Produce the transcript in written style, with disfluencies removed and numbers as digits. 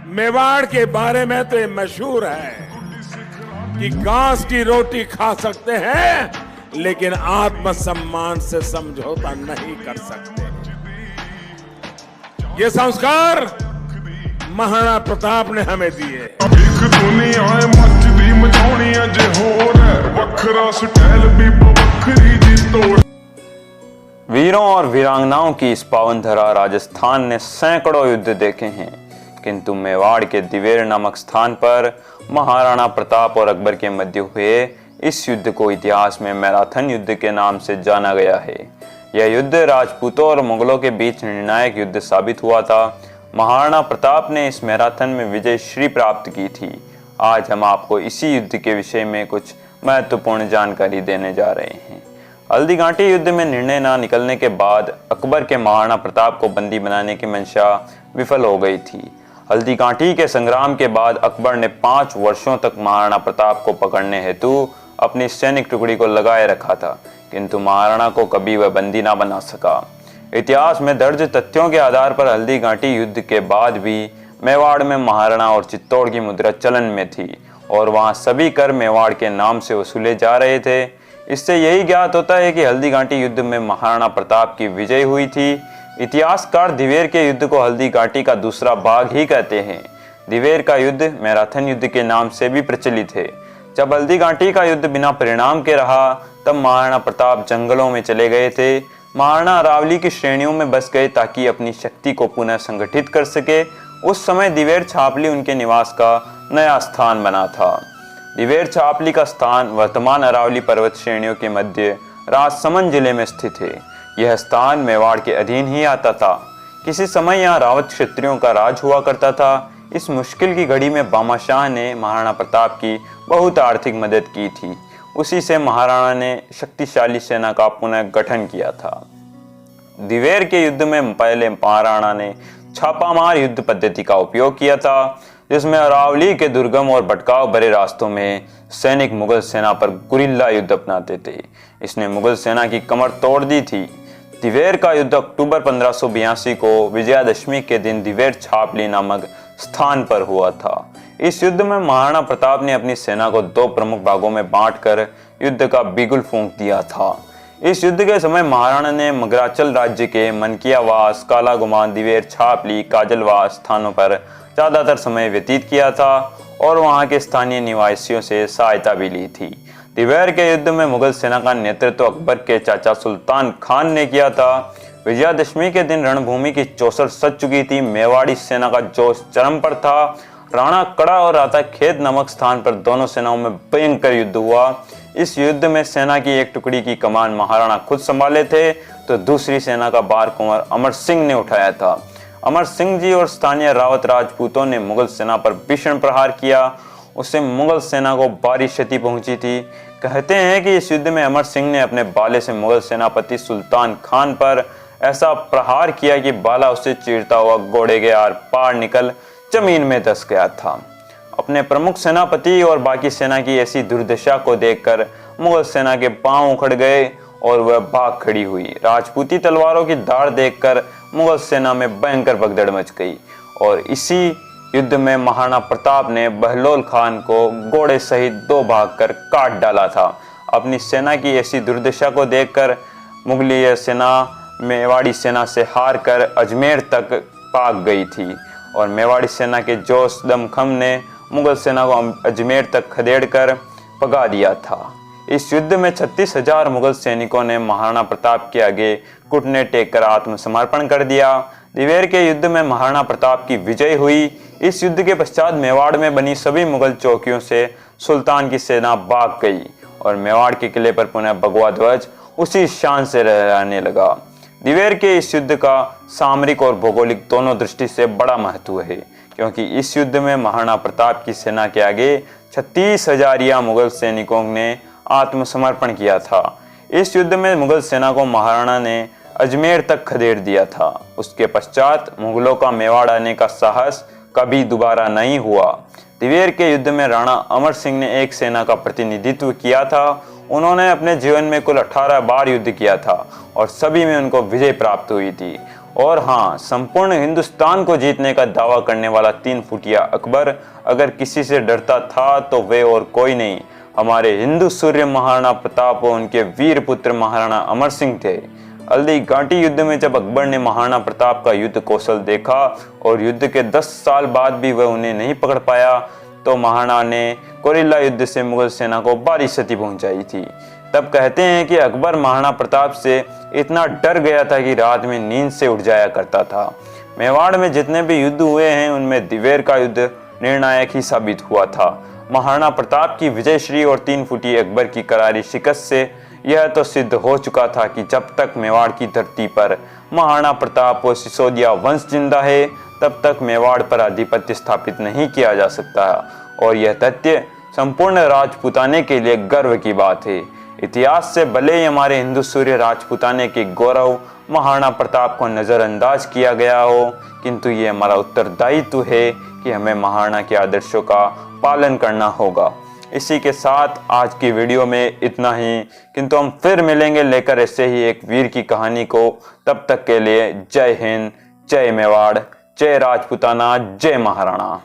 मेवाड़ के बारे में तो ये मशहूर है कि घास की रोटी खा सकते हैं लेकिन आत्मसम्मान से समझौता नहीं कर सकते। ये संस्कार महाराणा प्रताप ने हमें दिए। एक दुनिया मचदी मचाउणी अज होर है, वखरा स्टाइल भी बवखरी दी तोड़। वीरों और वीरांगनाओं की इस पावन धरा राजस्थान ने सैकड़ों युद्ध देखे हैं, किंतु मेवाड़ के दिवेर नामक स्थान पर महाराणा प्रताप और अकबर के मध्य हुए इस युद्ध को इतिहास में मैराथन युद्ध के नाम से जाना गया है। यह युद्ध राजपूतों और मुगलों के बीच निर्णायक युद्ध साबित हुआ था। महाराणा प्रताप ने इस मैराथन में विजय श्री प्राप्त की थी। आज हम आपको इसी युद्ध के विषय में कुछ महत्वपूर्ण जानकारी देने जा रहे हैं। हल्दीघाटी युद्ध में निर्णय न निकलने के बाद अकबर के महाराणा प्रताप को बंदी बनाने की मंशा विफल हो गई थी। हल्दीघाटी के संग्राम के बाद अकबर ने 5 वर्षों तक महाराणा प्रताप को पकड़ने हेतु अपनी सैनिक टुकड़ी को लगाए रखा था, किंतु महाराणा को कभी वह बंदी न बना सका। इतिहास में दर्ज तथ्यों के आधार पर हल्दीघाटी युद्ध के बाद भी मेवाड़ में महाराणा और चित्तौड़ की मुद्रा चलन में थी और वहां सभी कर मेवाड़ के नाम से वसूले जा रहे थे। इससे यही ज्ञात होता है कि हल्दीघाटी युद्ध में महाराणा प्रताप की विजय हुई थी। इतिहासकार दिवेर के युद्ध को हल्दीघाटी का दूसरा भाग ही कहते हैं। दिवेर का युद्ध मैराथन युद्ध के नाम से भी प्रचलित है। जब हल्दीघाटी का युद्ध बिना परिणाम के रहा तब महाराणा प्रताप जंगलों में चले गए थे। महाराणा अरावली की श्रेणियों में बस गए ताकि अपनी शक्ति को पुनः संगठित कर सके। उस समय दिवेर छापली उनके निवास का नया स्थान बना था। दिवेर छापली का स्थान वर्तमान अरावली पर्वत श्रेणियों के मध्य राजसमंद जिले में स्थित है। यह स्थान मेवाड़ के अधीन ही आता था। किसी समय यहाँ रावत क्षत्रियों का राज हुआ करता था। इस मुश्किल की घड़ी में बामा शाह ने महाराणा प्रताप की बहुत आर्थिक मदद की थी। उसी से महाराणा ने शक्तिशाली सेना का पुनः गठन किया था। दिवेर के युद्ध में पहले महाराणा ने छापामार युद्ध पद्धति का उपयोग किया था, जिसमें अरावली के दुर्गम और भटकाव भरे रास्तों में सैनिक मुगल सेना पर गुरिल्ला युद्ध अपनाते थे। इसने मुगल सेना की कमर तोड़ दी थी। दिवेर का युद्ध अक्टूबर 1582 को विजयादशमी के दिन दिवेर छापली नामक स्थान पर हुआ था। इस युद्ध में महाराणा प्रताप ने अपनी सेना को 2 प्रमुख भागों में बांटकर युद्ध का बिगुल फूंक दिया था। इस युद्ध के समय महाराणा ने मगराचल राज्य के मनकियावास, कालागुमान, दिवेर छापली, काजलवास स्थानों पर ज्यादातर समय व्यतीत किया था और वहां के स्थानीय निवासियों से सहायता भी ली थी। दिवेर के युद्ध में मुगल सेना का नेतृत्व अकबर के चाचा सुल्तान खान ने किया था। विजयादशमी के दिन रणभूमि की चौसर सज चुकी थी। मेवाड़ी सेना का जोश चरम पर था। राणा कड़ा और राता खेत नामक स्थान पर दोनों सेनाओं में भयंकर युद्ध हुआ। इस युद्ध में सेना की एक टुकड़ी की कमान महाराणा खुद संभाले थे तो दूसरी सेना का भार कुंवर अमर सिंह ने उठाया था। अमर सिंह जी और स्थानीय रावत राजपूतों ने मुगल सेना पर भीषण प्रहार किया। उससे मुगल सेना को भारी क्षति पहुंची थी। कहते हैं कि इस युद्ध में अमर सिंह ने अपने बाले से मुगल सेनापति सुल्तान खान पर ऐसा प्रहार किया कि बाला उससे चीरता हुआ घोड़े के आर पार निकल जमीन में धंस गया था। अपने प्रमुख सेनापति और बाकी सेना की ऐसी दुर्दशा को देखकर मुगल सेना के पांव उखड़ गए और वह भाग खड़ी हुई। राजपूती तलवारों की धार देखकर मुगल सेना में भयंकर भगदड़ मच गई और इसी युद्ध में महाराणा प्रताप ने बहलोल खान को घोड़े सहित 2 भाग कर काट डाला था। अपनी सेना की ऐसी दुर्दशा को देखकर मुगलीय सेना मेवाड़ी सेना से हार कर अजमेर तक भाग गई थी और मेवाड़ी सेना के जोश दमखम ने मुगल सेना को अजमेर तक खदेड़ कर भगा दिया था। इस युद्ध में 36,000 मुगल सैनिकों ने महाराणा प्रताप के आगे घुटने टेक कर आत्मसमर्पण कर दिया। दिवेर के युद्ध में महाराणा प्रताप की विजय हुई। इस युद्ध के पश्चात मेवाड़ में बनी सभी मुगल चौकियों से सुल्तान की सेना भाग गई और मेवाड़ के किले पर पुनः भगवा ध्वज उसी शान से लहराने लगा। दिवेर के इस युद्ध का सामरिक और भौगोलिक दोनों दृष्टि से बड़ा महत्व है, क्योंकि इस युद्ध में महाराणा प्रताप की सेना के आगे 36,000 मुगल सैनिकों ने आत्मसमर्पण किया था। इस युद्ध में मुगल सेना को महाराणा ने अजमेर तक खदेड़ दिया था। उसके पश्चात मुगलों का मेवाड़ आने का साहस कभी दोबारा नहीं हुआ। दिवेर के युद्ध में राणा अमर सिंह ने एक सेना का प्रतिनिधित्व किया था। उन्होंने अपने जीवन में कुल 18 बार युद्ध किया था और सभी में उनको विजय प्राप्त हुई थी। और हाँ, संपूर्ण हिंदुस्तान को जीतने का दावा करने वाला 3 फुटिया अकबर अगर किसी से डरता था तो वे और कोई नहीं, हमारे हिंदू सूर्य महाराणा प्रताप और उनके वीर पुत्र महाराणा अमर सिंह थे। हल्दी घाटी युद्ध में जब अकबर ने महाराणा प्रताप का युद्ध कौशल देखा और युद्ध के 10 साल बाद भी वह उन्हें नहीं पकड़ पाया, तो महाराणा ने कोरिल्ला युद्ध से मुगल सेना को भारी क्षति पहुंचाई थी। तब कहते हैं कि अकबर महाराणा प्रताप से इतना डर गया था कि रात में नींद से उठ जाया करता था। मेवाड़ में जितने भी युद्ध हुए हैं उनमें दिवेर का युद्ध निर्णायक ही साबित हुआ था। महाराणा प्रताप की विजयश्री और 3 फुटी अकबर की करारी शिकस्त से यह तो सिद्ध हो चुका था कि जब तक मेवाड़ की धरती पर महाराणा प्रताप और सिसोदिया वंश जिंदा है तब तक मेवाड़ पर आधिपत्य स्थापित नहीं किया जा सकता, और यह तथ्य संपूर्ण राजपूताने के लिए गर्व की बात है। इतिहास से भले ही हमारे हिंदू सूर्य राजपूताने के गौरव महाराणा प्रताप को नजरअंदाज किया गया हो, किंतु ये हमारा उत्तरदायित्व है कि हमें महाराणा के आदर्शों का पालन करना होगा। इसी के साथ आज की वीडियो में इतना ही, किंतु हम फिर मिलेंगे लेकर ऐसे ही एक वीर की कहानी को। तब तक के लिए जय हिंद, जय मेवाड़, जय राजपूताना, जय महाराणा।